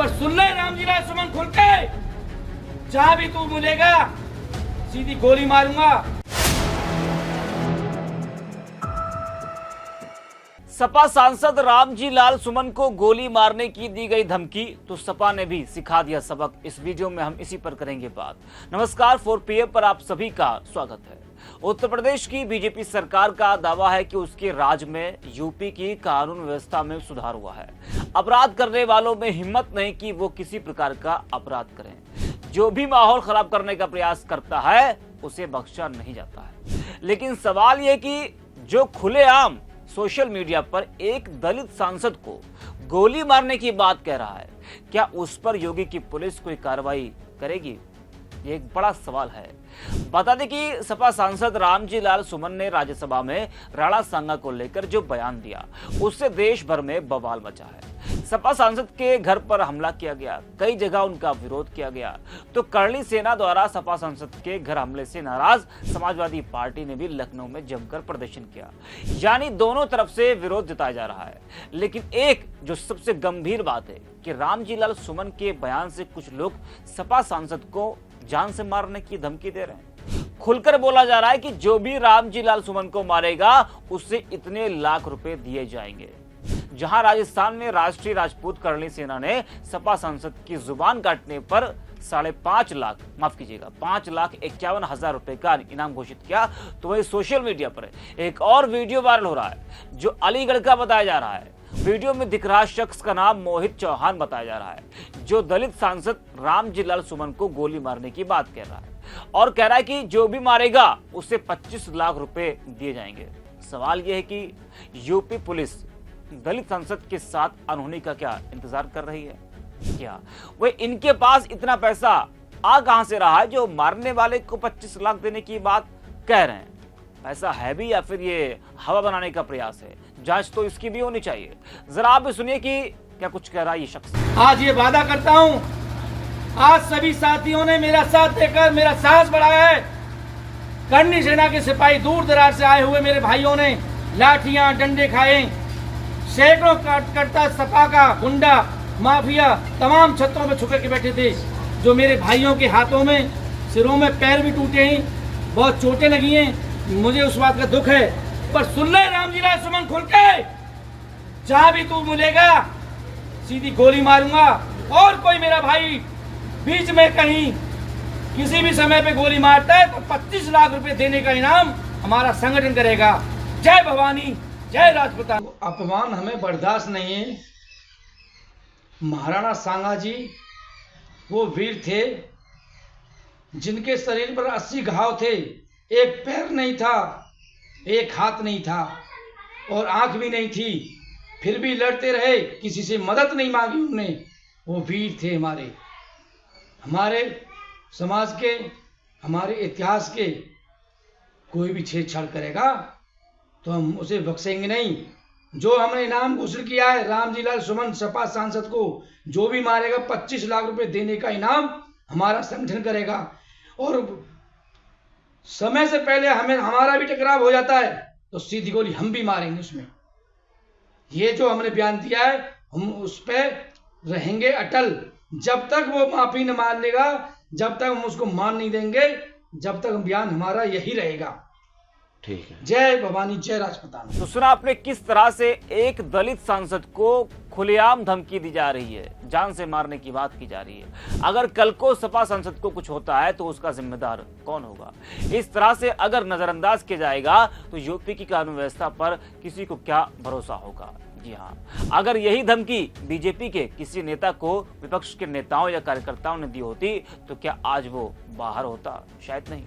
पर सुन ले रामजी लाल सुमन खुल के, जहां भी तू मिलेगा सीधी गोली मारूंगा। सपा सांसद रामजी लाल सुमन को गोली मारने की दी गई धमकी, तो सपा ने भी सिखा दिया सबक। इस वीडियो में हम इसी पर करेंगे बात। नमस्कार, 4PM पर आप सभी का स्वागत है। उत्तर प्रदेश की बीजेपी सरकार का दावा है कि उसके राज में यूपी की कानून व्यवस्था में सुधार हुआ है। अपराध करने वालों में हिम्मत नहीं कि वो किसी प्रकार का अपराध करें। जो भी माहौल खराब करने का प्रयास करता है उसे बख्शा नहीं जाता है। लेकिन सवाल यह कि जो खुलेआम सोशल मीडिया पर एक दलित सांसद को गोली मारने की बात कह रहा है, क्या उस पर योगी की पुलिस कोई कार्रवाई करेगी? ये एक बड़ा सवाल है। बता दें कि सपा सांसद रामजी लाल सुमन ने राज्यसभा में राणा सांगा को लेकर जो बयान दिया, उससे देश भर में बवाल मचा है। सपा सांसद के घर पर हमला किया गया, कई जगह उनका विरोध किया गया, तो करणी सेना द्वारा सपा सांसद के घर हमले से नाराज समाजवादी पार्टी ने भी लखनऊ में जमकर प्रदर्शन किया। यानी दोनों तरफ से विरोध जताया जा रहा है। लेकिन एक जो सबसे गंभीर बात है कि रामजी लाल सुमन के बयान से कुछ लोग सपा सांसद को जान से मारने की धमकी दे रहे हैं। खुलकर बोला जा रहा है कि जो भी रामजी लाल सुमन को मारेगा उससे इतने लाख रुपए दिए जाएंगे। जहां राजस्थान में राष्ट्रीय राजपूत करणी सेना ने सपा सांसद की जुबान काटने पर 5,51,000 रुपए का इनाम घोषित किया, तो वही सोशल मीडिया पर एक और वीडियो वायरल हो रहा है जो अलीगढ़ का बताया जा रहा है। वीडियो में दिख रहा शख्स का नाम मोहित चौहान बताया जा रहा है, जो दलित सांसद रामजी लाल सुमन को गोली मारने की बात कह रहा है और कह रहा है कि जो भी मारेगा उससे 25 लाख रुपए दिए जाएंगे। सवाल यह है कि यूपी पुलिस दलित सांसद के साथ अनहोनी का क्या इंतजार कर रही है? क्या वे इनके पास इतना पैसा आ कहां से रहा है जो मारने वाले को 25 लाख देने की बात कह रहे हैं? पैसा है भी या फिर ये हवा बनाने का प्रयास है? जांच तो इसकी भी होनी चाहिए। जरा आप भी सुनिए कि क्या कुछ कह रहा है ये शख्स। आज ये वादा करता हूं, आज सभी साथियों ने मेरा साथ देकर मेरा साहस बढ़ाया है। करणी सेना के सिपाही, दूर दराज से आए हुए मेरे भाइयों ने लाठियां डंडे खाए, सैकड़ों कार्यकर्ता सपा का गुंडा माफिया तमाम छतों में छुपे के बैठे थे, जो मेरे भाइयों के हाथों में, सिरों में पैर भी टूटे हैं, बहुत चोटें लगी हैं। मुझे उस बात का दुख है, पर सुन ले रामजी लाल सुमन खुल के, जहां भी तू मिलेगा सीधी गोली मारूंगा। और कोई मेरा भाई बीच में कहीं किसी भी समय पे गोली मारता है तो 25 लाख रुपए देने का इनाम हमारा संगठन करेगा। जय भवानी, जय राजपूता। अपमान हमें बर्दाश्त नहीं है। महाराणा सांगा जी वो वीर थे जिनके शरीर पर 80 घाव थे, एक पैर नहीं था, एक हाथ नहीं था और आंख भी नहीं थी, फिर भी लड़ते रहे, किसी से मदद नहीं मांगी उन्होंने। वो वीर थे हमारे समाज के, हमारे इतिहास के। कोई भी छेड़छाड़ करेगा तो हम उसे बख्शेंगे नहीं। जो हमने इनाम घोषित किया है रामजी लाल सुमन सपा सांसद को जो भी मारेगा 25 लाख रुपए देने का इनाम हमारा संगठन करेगा। और समय से पहले हमारा भी टकराव हो जाता है तो सीधी गोली हम भी मारेंगे उसमें। ये जो हमने बयान दिया है हम उस पर रहेंगे अटल। जब तक वो माफी न मान लेगा, जब तक हम उसको मान नहीं देंगे, जब तक बयान हमारा यही रहेगा। ठीक है। जय भवानी, जय राजपूताना। तो सुना आपने किस तरह से एक दलित सांसद को खुलेआम धमकी दी जा रही है, जान से मारने की बात की जा रही है। अगर कल को सपा सांसद को कुछ होता है तो उसका जिम्मेदार कौन होगा? इस तरह से अगर नजरअंदाज किया जाएगा तो यूपी की कानून व्यवस्था पर किसी को क्या भरोसा होगा? जी हाँ, अगर यही धमकी बीजेपी के किसी नेता को विपक्ष के नेताओं या कार्यकर्ताओं ने दी होती तो क्या आज वो बाहर होता? शायद नहीं।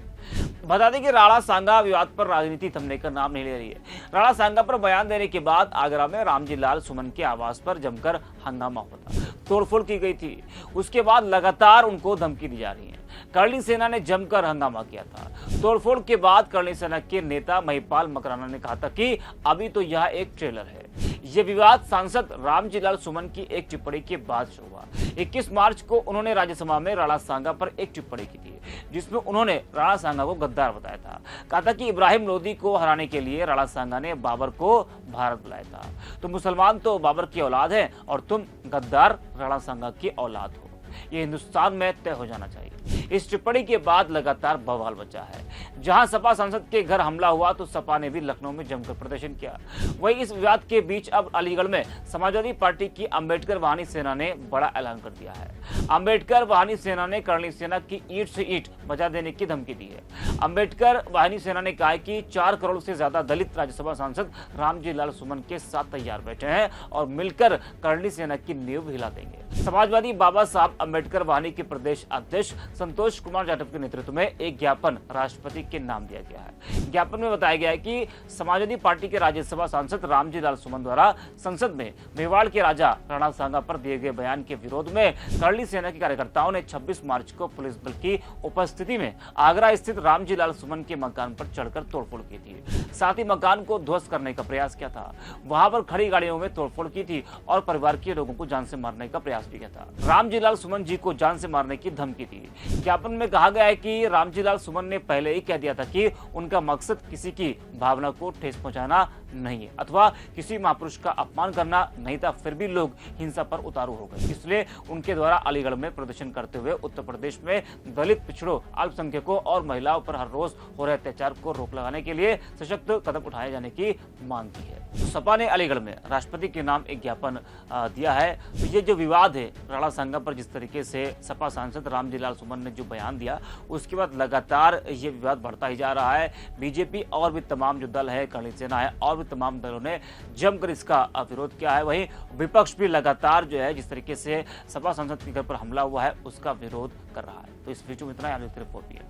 बता दें कि राणा सांगा विवाद पर राजनीति थमने का नाम नहीं ले रही है। राणा सांगा पर बयान देने के बाद आगरा में रामजी लाल सुमन के आवास पर जमकर हंगामा हुआ था, तोड़फोड़ की गई थी। उसके बाद लगातार उनको धमकी दी जा रही है। करणी सेना ने जमकर हंगामा किया था। तोड़फोड़ के बाद करणी सेना के नेता महिपाल मकराना ने कहा था कि अभी तो यह एक ट्रेलर है। यह विवाद सांसद रामजी लाल सुमन की एक टिप्पणी के बाद शुरू हुआ। 21 मार्च को उन्होंने राज्यसभा में राणा सांगा पर एक टिप्पणी की थी, जिसमें उन्होंने राणा सांगा को गद्दार बताया था। कहा था कि इब्राहिम लोदी को हराने के लिए राणा सांगा ने बाबर को भारत बुलाया था। तो मुसलमान तो बाबर की औलाद है और तुम गद्दार राणा सांगा की औलाद हो। ये हिंदुस्तान में तय हो जाना चाहिए। इस टिप्पणी के बाद लगातार बवाल मचा है। जहां सपा सांसद के घर हमला हुआ तो सपा ने भी लखनऊ में जमकर प्रदर्शन किया। वहीं इस विवाद के बीच अब अलीगढ़ में समाजवादी पार्टी की अंबेडकर वाहिनी सेना ने बड़ा ऐलान कर दिया है। अंबेडकर वाहिनी सेना ने करणी सेना की ईंट से ईंट बजा देने की धमकी दी है। अंबेडकर वाहिनी सेना ने कहा कि 4 करोड़ से ज्यादा दलित राज्यसभा सांसद रामजी लाल सुमन के साथ तैयार बैठे हैं और मिलकर करणी सेना की नींव हिला देंगे। समाजवादी बाबा साहब अंबेडकर वाहिनी के प्रदेश अध्यक्ष संतोष कुमार जाटव के नेतृत्व में एक ज्ञापन राष्ट्रपति के नाम दिया गया है। ज्ञापन में बताया गया है कि समाजवादी पार्टी के राज्यसभा सांसद रामजी लाल सुमन द्वारा संसद में मेवाड़ के राजा राणा सांगा पर दिए गए बयान के विरोध में करणी सेना के कार्यकर्ताओं ने 26 मार्च को पुलिस बल की उपस्थिति में आगरा स्थित रामजी लाल सुमन के मकान पर चढ़कर तोड़फोड़ की थी। साथ ही मकान को ध्वस्त करने का प्रयास किया था। वहां पर खड़ी गाड़ियों में तोड़फोड़ की थी और परिवार के लोगों को जान से मारने का प्रयास भी किया था। रामजी लाल सुमन जी को जान से मारने की धमकी थी। ज्ञापन में कहा गया है कि रामजी लाल सुमन ने पहले ही कह दिया था कि उनका मकसद किसी की भावना को ठेस पहुंचाना नहीं है अथवा किसी महापुरुष का अपमान करना नहीं था। फिर भी लोग हिंसा पर उतारू हो गए। इसलिए उनके द्वारा अलीगढ़ में प्रदर्शन करते हुए उत्तर प्रदेश में दलित, पिछड़ों, अल्पसंख्यकों और महिलाओं पर हर रोज हो रहे अत्याचार को रोक लगाने के लिए सशक्त कदम उठाए जाने की मांग की है। सपा ने अलीगढ़ में राष्ट्रपति के नाम एक ज्ञापन दिया है। तो ये जो विवाद है राणा सांगा पर, जिस तरीके से सपा सांसद रामजी लाल सुमन ने जो बयान दिया, उसके बाद लगातार ये विवाद बढ़ता ही जा रहा है। बीजेपी और भी तमाम जो दल है, करणी सेना है और भी तमाम दलों ने जमकर इसका विरोध किया है। वहीं विपक्ष भी लगातार जो है जिस तरीके से सपा सांसद के घर पर हमला हुआ है उसका विरोध कर रहा है। तो इस वीडियो में इतना ही। रिपोर्ट है।